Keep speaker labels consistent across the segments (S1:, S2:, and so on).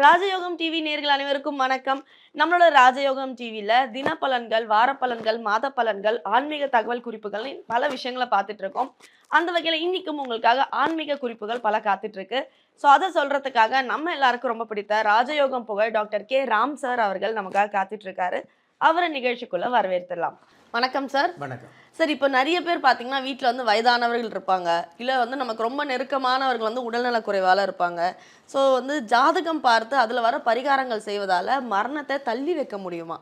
S1: ராஜயோகம் டிவி நேயர்கள் அனைவருக்கும் வணக்கம். நம்மளோட ராஜயோகம் டிவில தினப்பலன்கள், வாரப்பலன்கள், மாத பலன்கள், ஆன்மீக தகவல் குறிப்புகள் பல விஷயங்கள பார்த்துட்டு இருக்கோம். அந்த வகையில இன்னைக்கும் உங்களுக்காக ஆன்மீக குறிப்புகள் பல காத்துட்டு இருக்கு. அத சொல்றதுக்காக நம்ம எல்லாருக்கும் ரொம்ப பிடித்த ராஜயோகம் புகழ் டாக்டர் கே. ராம் சார் அவர்கள் நமக்காக காத்துட்டு இருக்காரு. அவர நிகழ்ச்சிக்குள்ள வரவேற்கலாம். வணக்கம் சார்.
S2: வணக்கம்
S1: சார். இப்போ நிறைய பேர் பார்த்தீங்கன்னா வீட்டில் வந்து வயதானவர்கள் இருப்பாங்க, இல்லை வந்து நமக்கு ரொம்ப நெருக்கமானவர்கள் வந்து உடல்நலக் குறைவால இருப்பாங்க. ஸோ வந்து ஜாதகம் பார்த்து அதில் வர பரிகாரங்கள் செய்வதால் மரணத்தை தள்ளி வைக்க முடியுமா?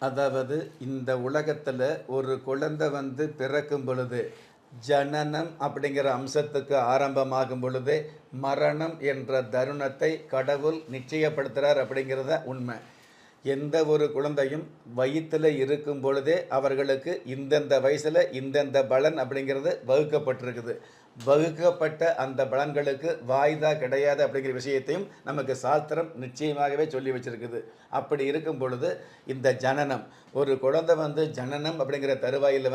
S2: அதாவது இந்த உலகத்தில் ஒரு குழந்தை பிறக்கும் பொழுது ஜனனம் அப்படிங்கிற அம்சத்துக்கு ஆரம்பமாகும் பொழுதே மரணம் என்ற தருணத்தை கடவுள் நிச்சயப்படுத்துகிறார் அப்படிங்கிறத உண்மை. எந்த ஒரு குழந்தையும் வயிற்றில் இருக்கும் பொழுதே அவர்களுக்கு இந்தந்த வயசில் இந்தந்த பலன் அப்படிங்கிறது வகுக்கப்பட்டிருக்குது. வகுக்கப்பட்ட அந்த பலன்களுக்கு வாய்தா கிடையாது அப்படிங்கிற விஷயத்தையும் நமக்கு சாஸ்திரம் நிச்சயமாகவே சொல்லி வச்சிருக்குது. அப்படி இருக்கும் பொழுது இந்த ஜனனம், ஒரு குழந்தை ஜனனம் அப்படிங்கிற தருவாயில்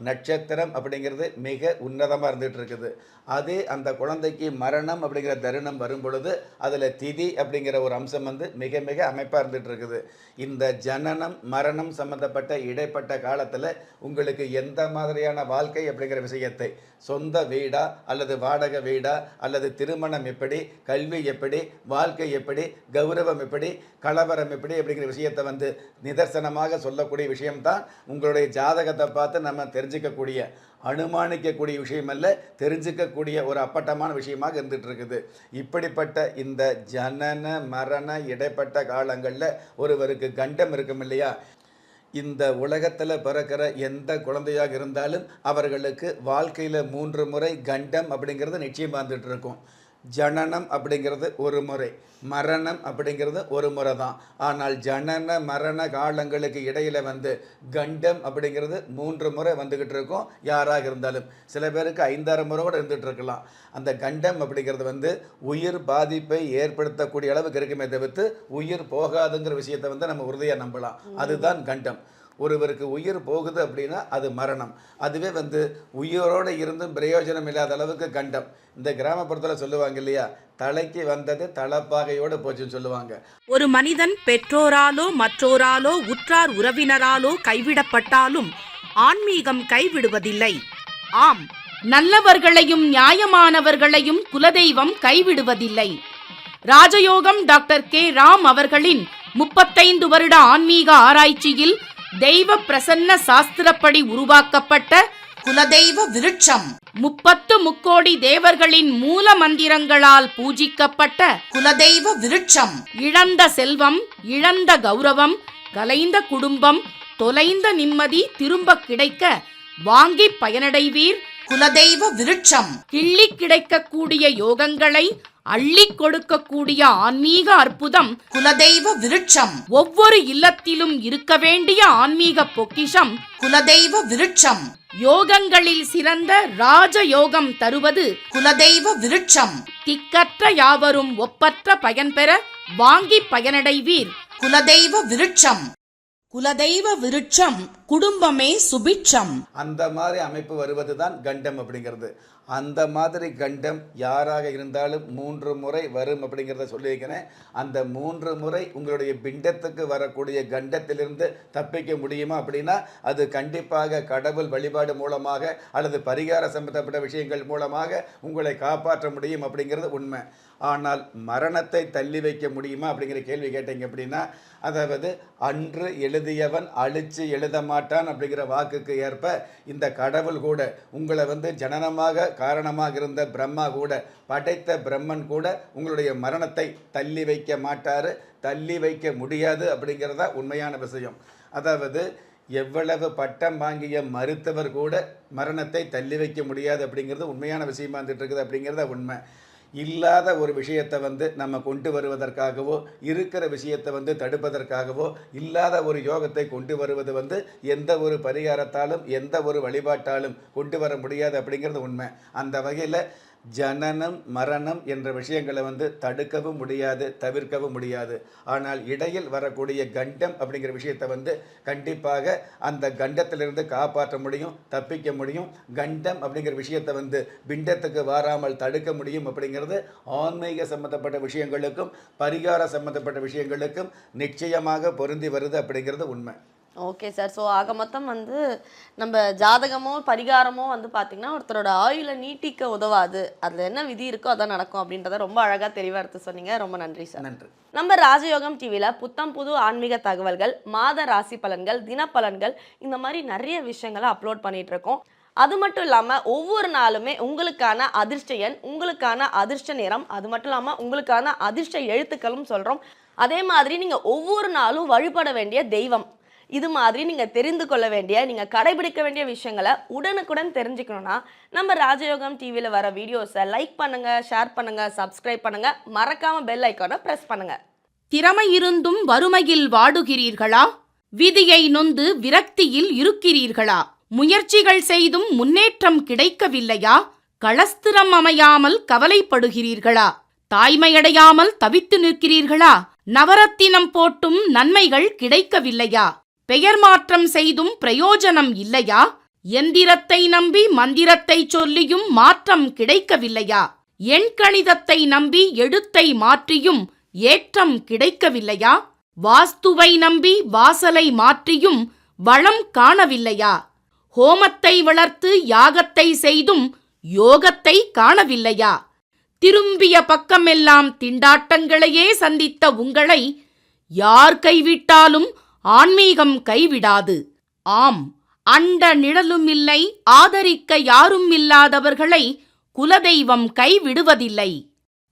S2: நட்சத்திரம் அப்படிங்கிறது மிக உன்னதமாக இருந்துகிட்டு இருக்குது. அதே அந்த குழந்தைக்கு மரணம் அப்படிங்கிற தருணம் வரும் பொழுது அதில் திதி அப்படிங்கிற ஒரு அம்சம் மிக மிக அமைப்பாக இருந்துகிட்டு இருக்குது. இந்த ஜனனம் மரணம் சம்மந்தப்பட்ட இடைப்பட்ட காலத்தில் உங்களுக்கு எந்த மாதிரியான வாழ்க்கை அப்படிங்கிற விஷயத்தை, சொந்த வீடா அல்லது வாடகை வீடா அல்லது திருமணம் எப்படி, கல்வி எப்படி, வாழ்க்கை எப்படி, கௌரவம் எப்படி, கலவரம் எப்படி அப்படிங்கிற விஷயத்தை நிதர்சனமாக சொல்லக்கூடிய விஷயம்தான் உங்களுடைய ஜாதகத்தை பார்த்து நம்ம தெரிஞ்சிக்கக்கூடிய, அனுமானிக்கக்கூடிய விஷயம் அல்ல, தெரிஞ்சிக்கக்கூடிய ஒரு அப்பட்டமான விஷயமாக இருந்துகிட்டு இருக்குது. இப்படிப்பட்ட இந்த ஜனன மரண இடைப்பட்ட காலங்களில் ஒருவருக்கு கண்டம் இருக்கும் இல்லையா? இந்த உலகத்தில் பிறக்கிற எந்த குழந்தையாக இருந்தாலும் அவர்களுக்கு வாழ்க்கையில் 3 முறை கண்டம் அப்படிங்கிறது நிச்சயமாக வந்துட்டு இருக்கும். ஜனனம் அப்படிங்கிறது ஒரு முறை, மரணம் அப்படிங்கிறது ஒரு முறை தான். ஆனால் ஜனன மரண காலங்களுக்கு இடையில் கண்டம் அப்படிங்கிறது 3 முறை வந்துக்கிட்டு இருக்கும். யாராக இருந்தாலும் சில பேருக்கு 5-6 முறை கூட இருந்துகிட்டு இருக்கலாம். அந்த கண்டம் அப்படிங்கிறது உயிர் பாதிப்பை ஏற்படுத்தக்கூடிய அளவுக்கு இருக்குமே தவிர்த்து உயிர் போகாதுங்கிற விஷயத்தை நம்ம உறுதியாக நம்பலாம். அதுதான் கண்டம். ஒருவருக்கு உயிர் போகுது அப்படின்னா அது மரணம். அதுவே உயிரோடு இருந்தும் பிரயோஜனம் இல்லாத அளவுக்கு கண்டம். இந்த கிராமப்புறத்தில் சொல்லுவாங்க இல்லையா, தலைக்கு வந்தது தலப்பாகையோடு போச்சுன்னு சொல்லுவாங்க.
S3: ஒரு மனிதன் பெற்றோராலோ மற்றோராலோ உற்றார் உறவினராலோ கைவிடப்பட்டாலும் ஆன்மீகம் கைவிடுவதில்லை. ஆம், நல்லவர்களையும் நியாயமானவர்களையும் குலதெய்வம் கைவிடுவதில்லை. ராஜயோகம் டாக்டர் கே. ராம் அவர்களின் 35 வருட ஆன்மீக ஆராய்ச்சியில் தெய்வ பிரசன்ன சாஸ்திரப்படி உருவாக்கப்பட்ட குலதெய்வ விருட்சம், 30 முக்கோடி தேவர்களின் மூல மந்திரங்களால் பூஜிக்கப்பட்ட குலதெய்வ விருட்சம், இழந்த செல்வம், இழந்த கௌரவம், கலைந்த குடும்பம், தொலைந்த நிம்மதி திரும்ப கிடைக்க வாங்கி பயனடைவீர். குலதெய்வ விருட்சம் கிள்ளி கிடைக்கக்கூடிய யோகங்களை அள்ளி கொடுக்கக்கூடிய ஆன்மீக அற்புதம் குலதெய்வ விருட்சம். ஒவ்வொரு இல்லத்திலும் இருக்க வேண்டிய ஆன்மீக பொக்கிஷம் குலதெய்வ விருட்சம். யோகங்களில் சிறந்த ராஜயோகம் தருவது குலதெய்வ விருட்சம். திக்கற்ற யாவரும் ஒப்பற்ற பயன்பெற வாங்கி பயனடைவீர். குலதெய்வ விருட்சம். குலதெய்வ விருட்சம் குடும்பமே சுபிட்சம்.
S2: அந்த மாதிரி அமைப்பு வருவதுதான் கண்டம் அப்படிங்கிறது. அந்த மாதிரி கண்டம் யாராக இருந்தாலும் 3 முறை வரும் அப்படிங்கிறத சொல்லியிருக்கிறேன். அந்த 3 முறை உங்களுடைய பிண்டத்துக்கு வரக்கூடிய கண்டத்திலிருந்து தப்பிக்க முடியுமா அப்படின்னா அது கண்டிப்பாக கடவுள் வழிபாடு மூலமாக அல்லது பரிகார சம்பந்தப்பட்ட விஷயங்கள் மூலமாக உங்களை காப்பாற்ற முடியும் அப்படிங்கிறது உண்மை. ஆனால் மரணத்தை தள்ளி வைக்க முடியுமா அப்படிங்கிற கேள்வி கேட்டீங்க அப்படின்னா, அதாவது அன்று எழுதியவன் அழிச்சு எழுத மாட்டான் அப்படிங்கிற வாக்குக்கு ஏற்ப இந்த கடவுள் கூட உங்களை ஜனனமாக காரணமாக இருந்த பிரம்மா கூட, படைத்த பிரம்மன் கூட உங்களுடைய மரணத்தை தள்ளி வைக்க மாட்டார், தள்ளி வைக்க முடியாது அப்படிங்கிறதா உண்மையான விஷயம். அதாவது எவ்வளவு பட்டம் வாங்கிய மருத்துவர் கூட மரணத்தை தள்ளி வைக்க முடியாது அப்படிங்கிறது உண்மையான விஷயமா இருந்துட்டு இருக்குது அப்படிங்கிறத உண்மை. இல்லாத ஒரு விஷயத்தை நம்ம கொண்டு வருவதற்காகவோ, இருக்கிற விஷயத்தை தடுப்பதற்காகவோ, இல்லாத ஒரு யோகத்தை கொண்டு வருவது எந்த ஒரு பரிகாரத்தாலும் எந்த ஒரு வழிபாட்டாலும் கொண்டு வர முடியாது அப்படிங்கிறது உண்மை. அந்த வகையில் ஜனனம் மரணம் என்ற விஷயங்களை வந்து தடுக்கவும் முடியாது, தவிர்க்கவும் முடியாது. ஆனால் இடையில் வரக்கூடிய கண்டம் அப்படிங்கிற விஷயத்தை வந்து கண்டிப்பாக அந்த கண்டத்திலிருந்து காப்பாற்ற முடியும், தப்பிக்க முடியும். கண்டம் அப்படிங்கிற விஷயத்தை வந்து பிண்டத்துக்கு வாராமல் தடுக்க முடியும். அப்படிங்கிறது ஆன்மீக சம்பந்தப்பட்ட விஷயங்களுக்கும் பரிகார சம்பந்தப்பட்ட விஷயங்களுக்கும் நிச்சயமாக பொருந்தி வருது அப்படிங்கிறது உண்மை.
S1: Okay sir. ஸோ ஆக மொத்தம் வந்து நம்ம ஜாதகமோ பரிகாரமோ வந்து பார்த்திங்கன்னா ஒருத்தரோட ஆயுளை நீட்டிக்க உதவாது. அதில் என்ன விதி இருக்கோ அதான் நடக்கும் அப்படின்றத ரொம்ப அழகாக தெளிவாக எடுத்து சொன்னீங்க. ரொம்ப நன்றி சார்.
S2: நன்றி.
S1: நம்ம ராஜயோகம் டிவியில் புத்தம் புது ஆன்மீக தகவல்கள், மாத ராசி பலன்கள், தினப்பலன்கள், இந்த மாதிரி நிறைய விஷயங்களை அப்லோட் பண்ணிட்டு இருக்கோம். அது மட்டும் இல்லாமல் ஒவ்வொரு நாளுமே உங்களுக்கான அதிர்ஷ்ட எண், உங்களுக்கான அதிர்ஷ்ட நேரம், அது மட்டும் இல்லாமல் உங்களுக்கான அதிர்ஷ்ட எழுத்துக்களும் சொல்கிறோம். அதே மாதிரி நீங்கள் ஒவ்வொரு நாளும் வழிபட வேண்டிய தெய்வம், இது மாதிரி நீங்கள் தெரிந்து கொள்ள வேண்டிய, நீங்கள் கடைபிடிக்க வேண்டிய விஷயங்களை உடனுக்குடன் தெரிஞ்சுக்கணுன்னா நம்ம ராஜயோகம் டிவியில் வர வீடியோஸை லைக் பண்ணுங்கள், ஷேர் பண்ணுங்கள், சப்ஸ்கிரைப் பண்ணுங்கள், மறக்காமல் பெல் ஐக்கானை ப்ரெஸ் பண்ணுங்கள்.
S3: திறமை இருந்தும் வறுமையில் வாடுகிறீர்களா? விதியை நொந்து விரக்தியில் இருக்கிறீர்களா? முயற்சிகள் செய்தும் முன்னேற்றம் கிடைக்கவில்லையா? களஸ்திரம் அமையாமல் கவலைப்படுகிறீர்களா? தாய்மையடையாமல் தவித்து நிற்கிறீர்களா? நவரத்தினம் போட்டும் நன்மைகள் கிடைக்கவில்லையா? பெயர் மாற்றம் செய்தும் பிரயோஜனம் இல்லையா? எந்திரத்தை நம்பி மந்திரத்தை சொல்லியும் மாற்றம் கிடைக்கவில்லையா? எண்கணிதத்தை நம்பி எழுத்தை மாற்றியும் ஏற்றம் கிடைக்கவில்லையா? வாஸ்துவை நம்பி வாசலை மாற்றியும் வளம் காணவில்லையா? ஹோமத்தை வளர்த்து யாகத்தை செய்தும் யோகத்தை காணவில்லையா? திரும்பிய பக்கமெல்லாம் திண்டாட்டங்களையே சந்தித்த உங்களை யார் கைவிட்டாலும் ஆன்மீகம் கைவிடாது. ஆம், அண்ட நிழலுமில்லை, ஆதரிக்க யாரும் இல்லாதவர்களை குலதெய்வம் கைவிடுவதில்லை.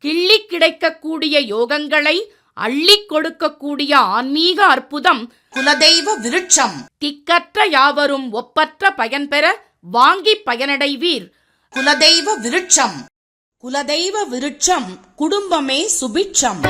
S3: கிள்ளிக் கிடைக்கக்கூடிய யோகங்களை அள்ளிக் கொடுக்கக்கூடிய ஆன்மீக அற்புதம் குலதெய்வ விருட்சம். திக்கற்ற யாவரும் ஒப்பற்ற பயன்பெற வாங்கி பயனடைவீர். குலதெய்வ விருட்சம். குலதெய்வ விருட்சம், குடும்பமே சுபிட்சம்.